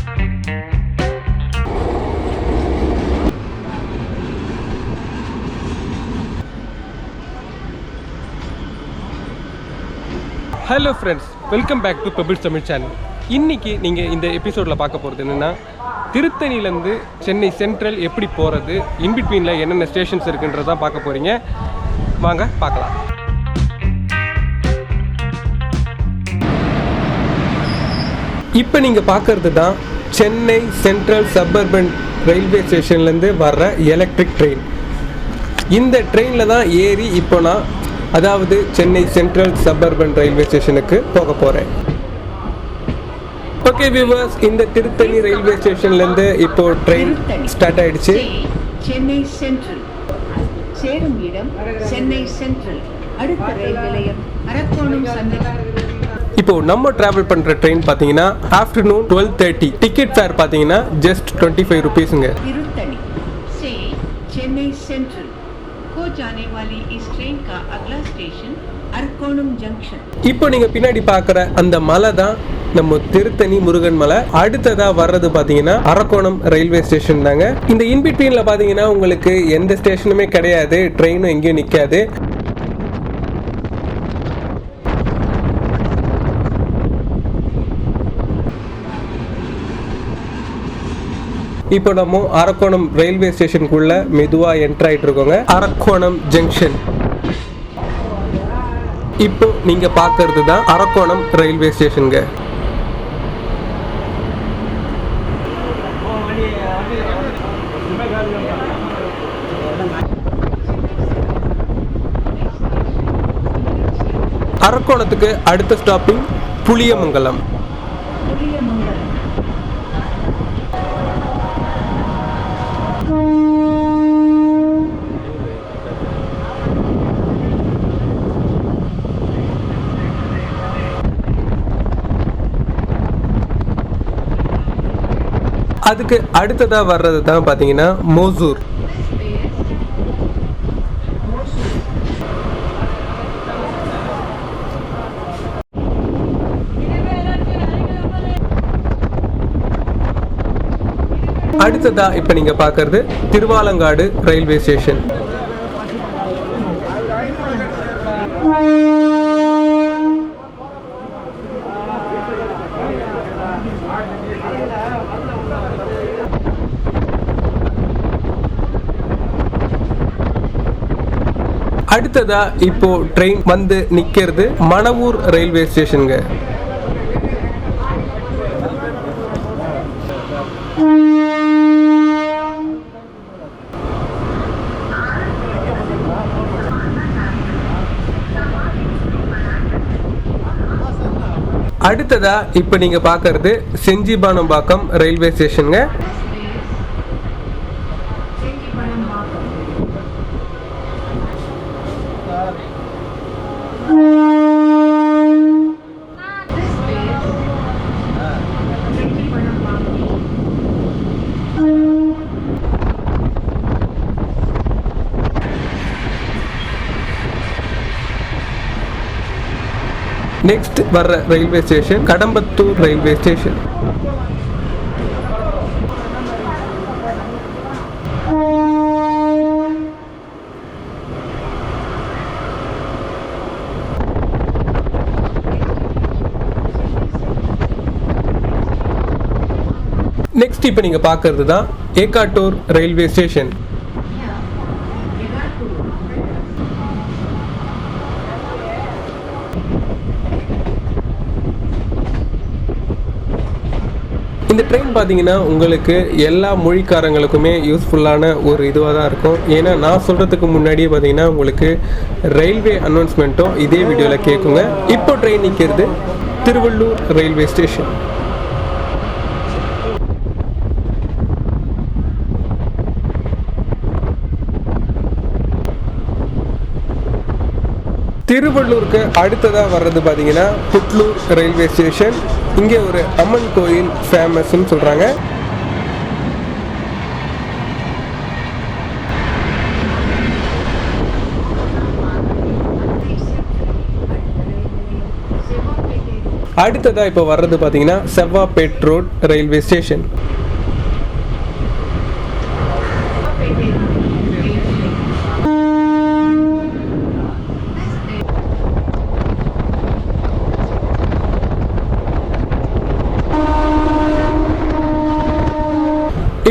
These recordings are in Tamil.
Hello friends, welcome back to Pebbles Tamil channel. இன்றைக்கி நீங்கள் இந்த எபிசோடில் பார்க்க போகிறது என்னென்னா, திருத்தணிலேருந்து சென்னை சென்ட்ரல் எப்படி போகிறது, இன்பிட்வீனில் என்னென்ன ஸ்டேஷன்ஸ் இருக்குன்றதான் பார்க்க போகிறீங்க. வாங்க பார்க்கலாம். இப்போ நீங்கள் பார்க்குறது தான் சென்னை சென்ட்ரல் சப்பர்பன் ரயில்வே ஸ்டேஷன்லேருந்து வர்ற எலக்ட்ரிக் ட்ரெயின். இந்த ட்ரெயினில் தான் ஏறி இப்போ நான் அதாவது சென்னை சென்ட்ரல் சப்பர்பன் ரயில்வே ஸ்டேஷனுக்கு போக போகிறேன். ஓகே வியூவர்ஸ், இந்த திருத்தணி ரயில்வே ஸ்டேஷன்லேருந்து இப்போ ட்ரெயின் ஸ்டார்ட் ஆயிடுச்சு. சென்னை சென்ட்ரல் சேரும் இடம் சென்னை சென்ட்ரல், அடுத்த ரயில் நிலையம் அரக்கோணம் சந்தை. இப்போ நம்ம டிராவல் பண்ணுற ட்ரெயின் பார்த்தீங்கன்னா ஆஃப்டர்நூன் 12:30. டிக்கெட் ஃபேர் பார்த்தீங்கன்னா ஜஸ்ட் 25 rupeesங்க. तिरुत्तनी से चेन्नई सेंट्रल को जाने वाली इस ट्रेन का अगला स्टेशन அரக்கோணம் ஜங்ஷன். இப்போ நீங்க பின்னாடி பார்க்குற அந்த மலை தான் நம்ம திருத்தணி முருகன் மலை. அடுத்ததா வர்றது பார்த்தீங்கன்னா அரக்கோணம் ரயில்வே ஸ்டேஷன் தாங்க. இந்த இன்பிட்வீனில் பார்த்தீங்கன்னா உங்களுக்கு எந்த ஸ்டேஷனுமே கிடையாது, ட்ரெயினும் எங்கேயும் நிற்காது. இப்போ நம்ம அரக்கோணம் ரயில்வே ஸ்டேஷனுக்குள்ள மெதுவாக என்டர் ஆகிட்டு இருக்கோங்க. அரக்கோணம் ஜங்ஷன். இப்போ நீங்க பார்க்கறது தான் அரக்கோணம் ரயில்வே ஸ்டேஷனுங்க. அரக்கோணத்துக்கு அடுத்த ஸ்டாப்பிங் புளியமங்கலம். அதுக்கு அடுத்ததா வர்றது தான் பார்த்தீங்கன்னா மோசூர். அடுத்ததா இப்ப நீங்க பார்க்கறது திருவாலங்காடு ரயில்வே ஸ்டேஷன். அடுத்ததா இப்போ ட்ரெயின் வந்து நிக்கிறது மணவூர் ரயில்வே ஸ்டேஷனுங்க. அடுத்ததா இப்போ நீங்க பார்க்கறது செஞ்சிபானம்பாக்கம் ரயில்வே ஸ்டேஷனுங்க. நெக்ஸ்ட் வர்ற railway station Kadambathur railway station. Next இப்போ நீங்க பார்க்கறது தான் ஏகாட்டூர் ரயில்வே ஸ்டேஷன். இந்த ட்ரெயின் பார்த்தீங்கன்னா உங்களுக்கு எல்லா மொழிக்காரங்களுக்குமே யூஸ்ஃபுல்லான ஒரு இதுவாக தான் இருக்கும். ஏன்னா நான் சொல்கிறதுக்கு முன்னாடியே பார்த்தீங்கன்னா உங்களுக்கு ரயில்வே அனௌன்ஸ்மெண்ட்டும் இதே வீடியோவில் கேட்குங்க. இப்போ ட்ரெயின் நிற்கிறது திருவள்ளூர் ரயில்வே ஸ்டேஷன். திருவள்ளூருக்கு அடுத்ததாக வர்றது பார்த்தீங்கன்னா புட்லூர் ரயில்வே ஸ்டேஷன். இங்கே ஒரு அம்மன் கோயில் ஃபேமஸ்ன்னு சொல்கிறாங்க. அடுத்ததாக இப்போ வர்றது பார்த்தீங்கன்னா செவ்வாப்பேட் ரோட் ரயில்வே ஸ்டேஷன்.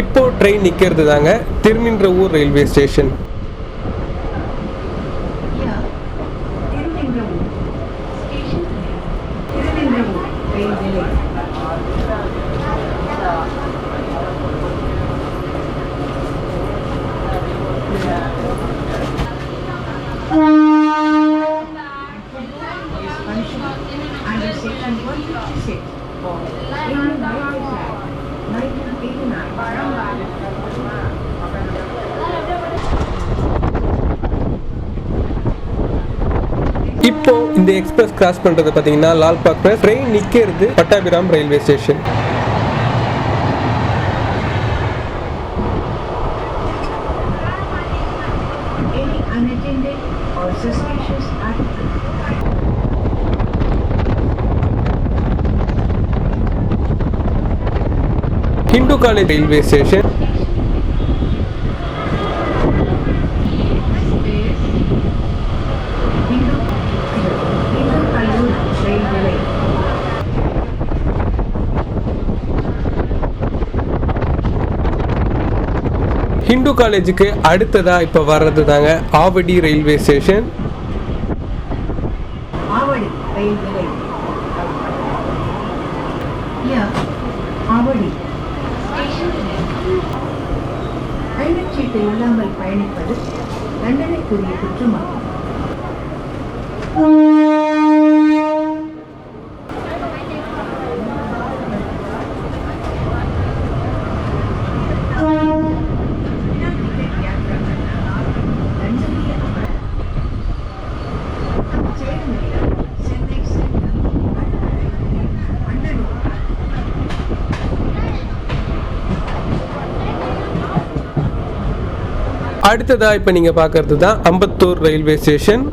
இப்போ ட்ரெயின் நிற்கிறது தாங்க திருநின்றவூர் ரயில்வே ஸ்டேஷன். இப்போ இந்த எக்ஸ்பிரஸ் கிராஸ் பண்றது பாத்தீங்கன்னா லால்பாக் ட்ரெயின் நிக்கிறது Pattabiram railway station. Hindu college railway station. Hindu காலேஜுக்கு அடுத்ததா இப்ப வர்றது தாங்க ஆவடி ரயில்வே ஸ்டேஷன். பயணச்சீட்டு இல்லாமல் பயணிப்பது தண்டனைக்குரிய குற்றமாகும். அடுத்ததா இப்ப நீங்க பாக்குறது தான் அம்பத்தூர் ரயில்வே ஸ்டேஷன்.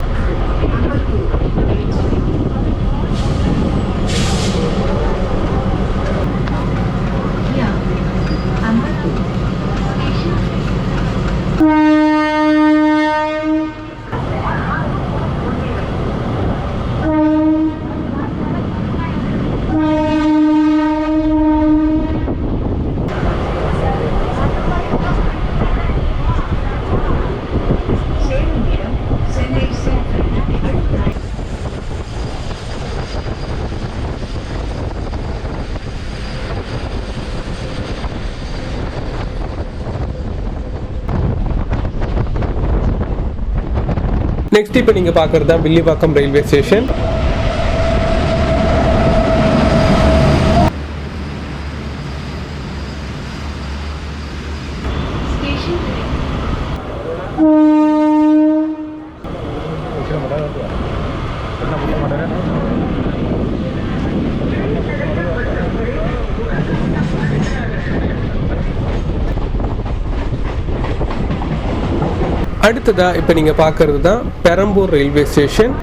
நெக்ஸ்ட் இப்போ நீங்க பார்க்கறது தான் வில்லிவாக்கம் ரயில்வே ஸ்டேஷன். அடுத்ததா இப்போ நீங்க பார்க்கறது தான் பெரம்பூர் ரயில்வே ஸ்டேஷன்.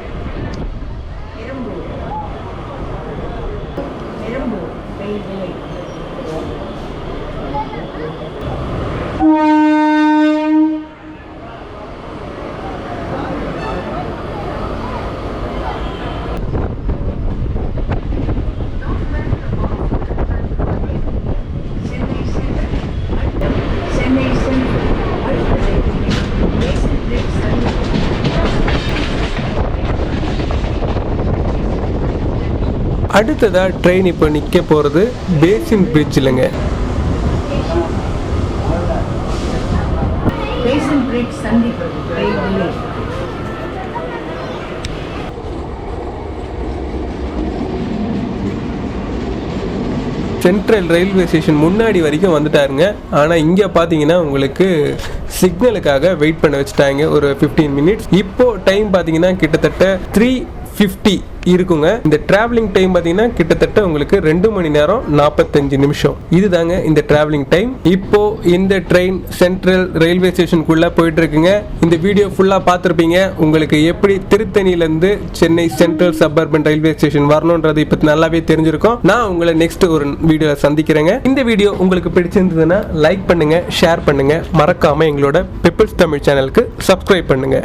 அடுத்ததா ட்ரெயின் இப்போ நிற்க போகிறது பேசின் பிரிட்ஜ் இல்லைங்க. சென்ட்ரல் ரயில்வே ஸ்டேஷன் முன்னாடி வரைக்கும் வந்துட்டாருங்க. ஆனால் இங்கே பார்த்தீங்கன்னா உங்களுக்கு சிக்னலுக்காக வெயிட் பண்ண வச்சுட்டாங்க ஒரு 15 மினிட்ஸ். இப்போ டைம் பார்த்தீங்கன்னா கிட்டத்தட்ட 6:50 இருக்குங்க. இந்த டிராவலிங் டைம் பார்த்தீங்கன்னா கிட்டத்தட்ட உங்களுக்கு 2 மணி நேரம் 45 நிமிஷம். இதுதாங்க இந்த டிராவலிங் டைம். இப்போ இந்த ட்ரெயின் சென்ட்ரல் ரயில்வே ஸ்டேஷனுக்குள்ள போயிட்டு இருக்குங்க. இந்த வீடியோ ஃபுல்லா பார்த்துருப்பீங்க. உங்களுக்கு எப்படி திருத்தணியிலேருந்து Chennai central suburban railway station வரணுன்றது இப்போ நல்லாவே தெரிஞ்சிருக்கும். நான் உங்களை நெக்ஸ்ட் ஒரு வீடியோவில் சந்திக்கிறேங்க. இந்த வீடியோ உங்களுக்கு பிடிச்சிருந்ததுன்னா லைக் பண்ணுங்க, ஷேர் பண்ணுங்க, மறக்காம எங்களோட பீப்பிள்ஸ் தமிழ் சேனலுக்கு சப்ஸ்கிரைப் பண்ணுங்க.